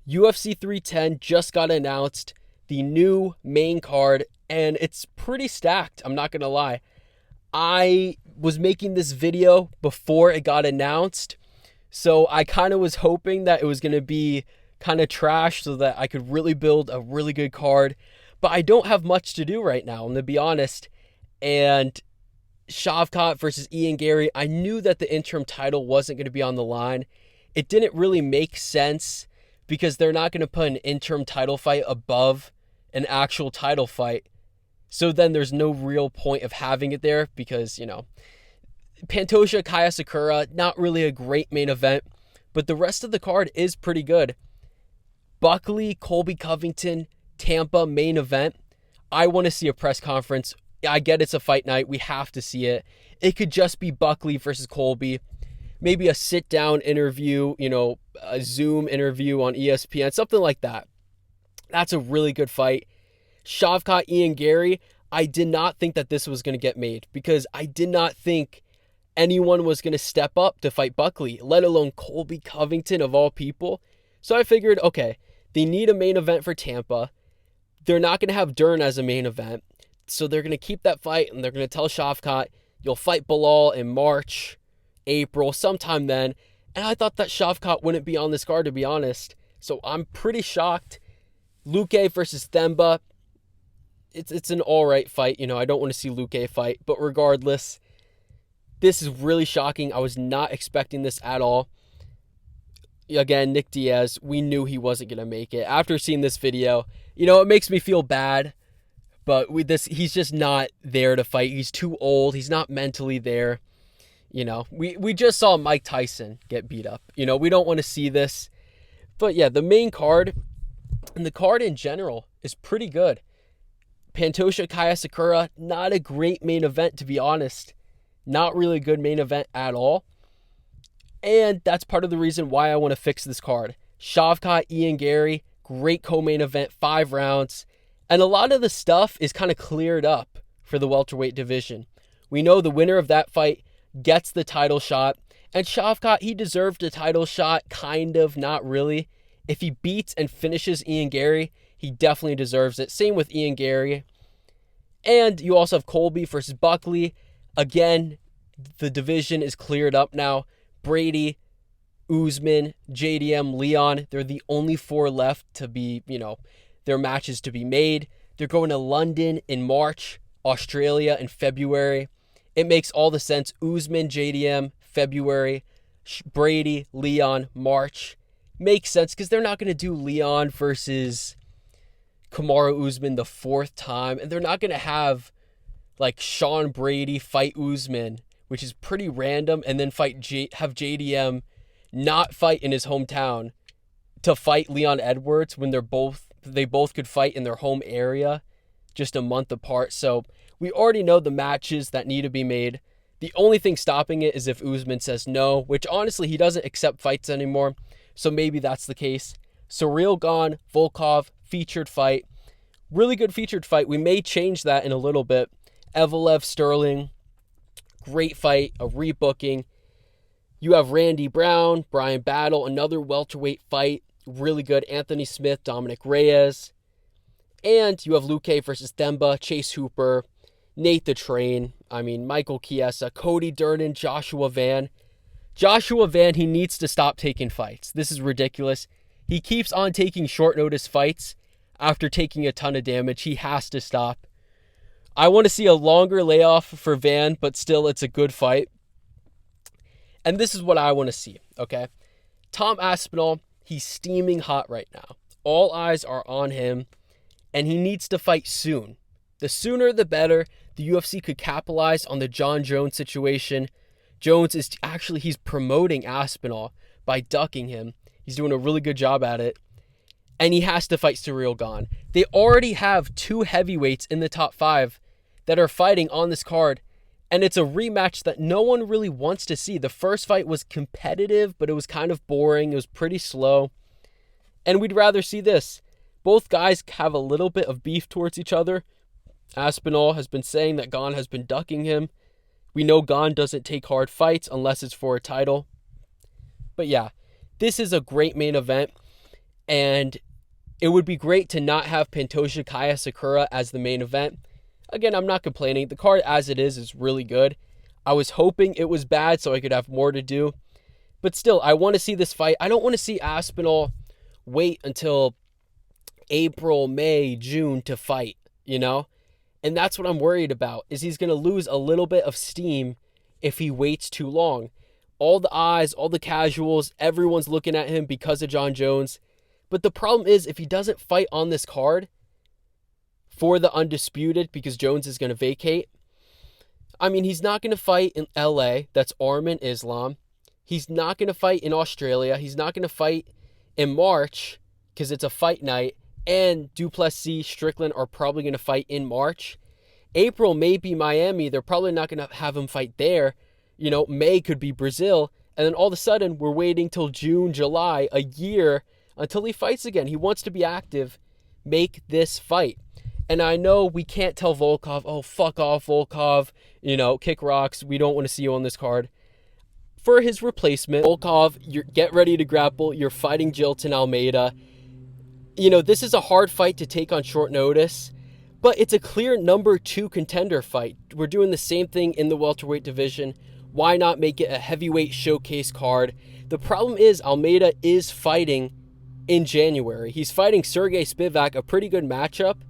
UFC 310 just got announced, the new main card, and it's pretty stacked. I'm not going to lie. I was making this video before it got announced, so I kind of was hoping that it was going to be kind of trash so that I could really build a really good card. But I don't have much to do right now, I'm going to be honest. And Shavkat versus Ian Gary, I knew that the interim title wasn't going to be on the line. It didn't really make sense because they're not going to put an interim title fight above an actual title fight. So then there's no real point of having it there because, Pantoja, Kaya Sakura, not really a great main event, but the rest of the card is pretty good. Buckley, Colby Covington, Tampa main event. I want to see a press conference. I get it's a fight night. We have to see it. It could just be Buckley versus Colby. Maybe a sit-down interview, a Zoom interview on ESPN, something like that. That's a really good fight. Shavkat, Ian Gary, I did not think that this was going to get made because I did not think anyone was going to step up to fight Buckley, let alone Colby Covington of all people. So I figured, okay, they need a main event for Tampa. They're not going to have Dern as a main event. So they're going to keep that fight and they're going to tell Shavkat, you'll fight Belal in March, April, sometime then. And I thought that Shavkat wouldn't be on this card, to be honest. So I'm pretty shocked. Luque versus Themba. It's an all right fight. I don't want to see Luque fight. But regardless, this is really shocking. I was not expecting this at all. Again, Nick Diaz, we knew he wasn't going to make it. After seeing this video, it makes me feel bad. But he's just not there to fight. He's too old. He's not mentally there. We just saw Mike Tyson get beat up. We don't want to see this. But yeah, the main card and the card in general is pretty good. Pantoja, Kaya Sakura, not a great main event, to be honest. Not really a good main event at all. And that's part of the reason why I want to fix this card. Shavkat, Ian Gary, great co-main event, 5 rounds. And a lot of the stuff is kind of cleared up for the welterweight division. We know the winner of that fight gets the title shot. And Shavkat, he deserved a title shot, kind of, not really. If he beats and finishes Ian Gary, he definitely deserves it. Same with Ian Gary. And you also have Colby versus Buckley. Again, the division is cleared up now. Brady, Usman, JDM, Leon, they're the only 4 left to be, their matches to be made. They're going to London in March, Australia in February. It makes all the sense. Usman, JDM, February, Brady, Leon, March. Makes sense because they're not going to do Leon versus Kamaru Usman the 4th time. And they're not going to have Sean Brady fight Usman, which is pretty random, and then have JDM not fight in his hometown to fight Leon Edwards when they both could fight in their home area just a month apart. So we already know the matches that need to be made. The only thing stopping it is if Usman says no, which honestly he doesn't accept fights anymore. So maybe that's the case. Surreal Gone, Volkov, featured fight. Really good featured fight. We may change that in a little bit. Evelev, Sterling, great fight, a rebooking. You have Randy Brown, Brian Battle, another welterweight fight. Really good. Anthony Smith, Dominic Reyes. And you have Luque versus Themba, Chase Hooper, Nate the Train, Michael Chiesa, Cody Durden, Joshua Van. Joshua Van, he needs to stop taking fights. This is ridiculous. He keeps on taking short notice fights after taking a ton of damage. He has to stop. I want to see a longer layoff for Van, but still it's a good fight. And this is what I want to see, okay? Tom Aspinall, he's steaming hot right now. All eyes are on him, and he needs to fight soon. The sooner the better. The UFC could capitalize on the John Jones situation. Jones he's promoting Aspinall by ducking him. He's doing a really good job at it. And he has to fight Surreal Gone. They already have 2 heavyweights in the top 5 that are fighting on this card. And it's a rematch that no one really wants to see. The first fight was competitive, but it was kind of boring. It was pretty slow. And we'd rather see this. Both guys have a little bit of beef towards each other. Aspinall has been saying that Gane has been ducking him. We know Gane doesn't take hard fights unless it's for a title. But yeah, this is a great main event. And it would be great to not have Pantoja Kaya Sakura as the main event. Again, I'm not complaining. The card as it is really good. I was hoping it was bad so I could have more to do. But still, I want to see this fight. I don't want to see Aspinall wait until April, May, June to fight, you know? And that's what I'm worried about, is he's going to lose a little bit of steam if he waits too long. All the eyes, all the casuals, everyone's looking at him because of Jon Jones. But the problem is, if he doesn't fight on this card for the undisputed, because Jones is going to vacate, I mean, he's not going to fight in LA. That's Arman Islam. He's not going to fight in Australia. He's not going to fight in March because it's a fight night. And Duplessis, Strickland are probably going to fight in March. April may be Miami. They're probably not going to have him fight there. You know, May could be Brazil. And then all of a sudden, we're waiting till June, July, a year until he fights again. He wants to be active. Make this fight. And I know we can't tell Volkov, oh, fuck off, Volkov. You know, kick rocks. We don't want to see you on this card. For his replacement, Volkov, get ready to grapple. You're fighting Jilton Almeida. You know, this is a hard fight to take on short notice, but it's a clear number 2 contender fight. We're doing the same thing in the welterweight division. Why not make it a heavyweight showcase card? The problem is Almeida is fighting in January. He's fighting Sergey Spivak, a pretty good matchup,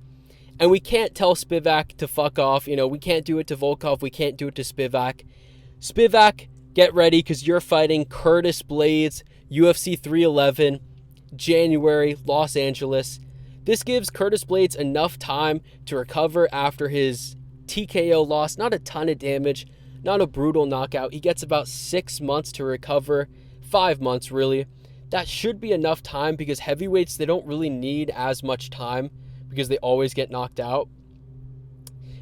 and we can't tell Spivak to fuck off. You know, we can't do it to Volkov. We can't do it to Spivak. Spivak, get ready because you're fighting Curtis Blades, UFC 311, January, Los Angeles. This gives Curtis Blades enough time to recover after his TKO loss. Not a ton of damage, not a brutal knockout. He gets about 6 months to recover, 5 months really. That should be enough time because heavyweights, they don't really need as much time because they always get knocked out.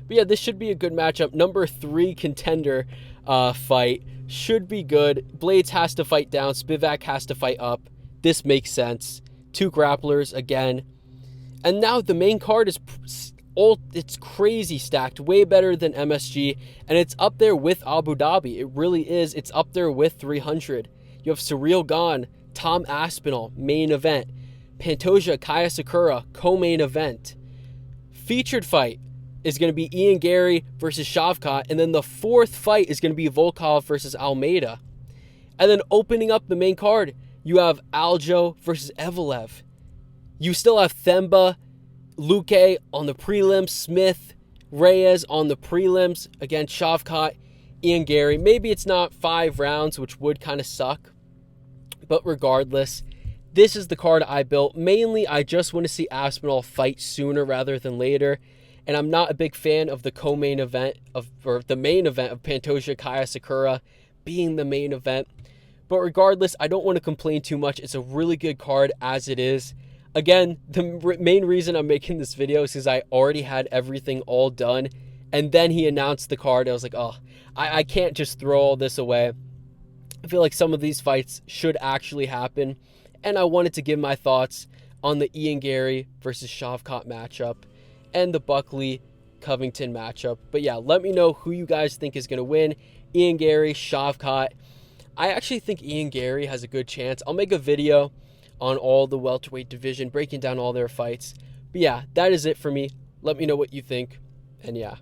But yeah, this should be a good matchup. Number 3 contender fight should be good. Blades has to fight down. Spivak has to fight up. This makes sense. 2 grapplers again. And now the main card is it's crazy stacked. Way better than MSG. And it's up there with Abu Dhabi. It really is. It's up there with 300. You have Ciryl Gane, Tom Aspinall, main event. Pantoja, Kaya Sakura, co-main event. Featured fight is going to be Ian Gary versus Shavkat. And then the 4th fight is going to be Volkov versus Almeida. And then opening up the main card, you have Aljo versus Evelev. You still have Themba, Luque on the prelims, Smith, Reyes on the prelims. Again, Shavkat, Ian Gary. Maybe it's not 5 rounds, which would kind of suck. But regardless, this is the card I built. Mainly, I just want to see Aspinall fight sooner rather than later. And I'm not a big fan of the co-main event, or the main event of Pantoja Kaya Sakura being the main event. But regardless, I don't want to complain too much. It's a really good card as it is. Again, the main reason I'm making this video is because I already had everything all done. And then he announced the card. I was like, oh, I can't just throw all this away. I feel like some of these fights should actually happen. And I wanted to give my thoughts on the Ian Gary versus Shavkat matchup and the Buckley Covington matchup. But yeah, let me know who you guys think is going to win. Ian Gary, Shavkat. I actually think Ian Gary has a good chance. I'll make a video on all the welterweight division, breaking down all their fights. But yeah, that is it for me. Let me know what you think. And yeah.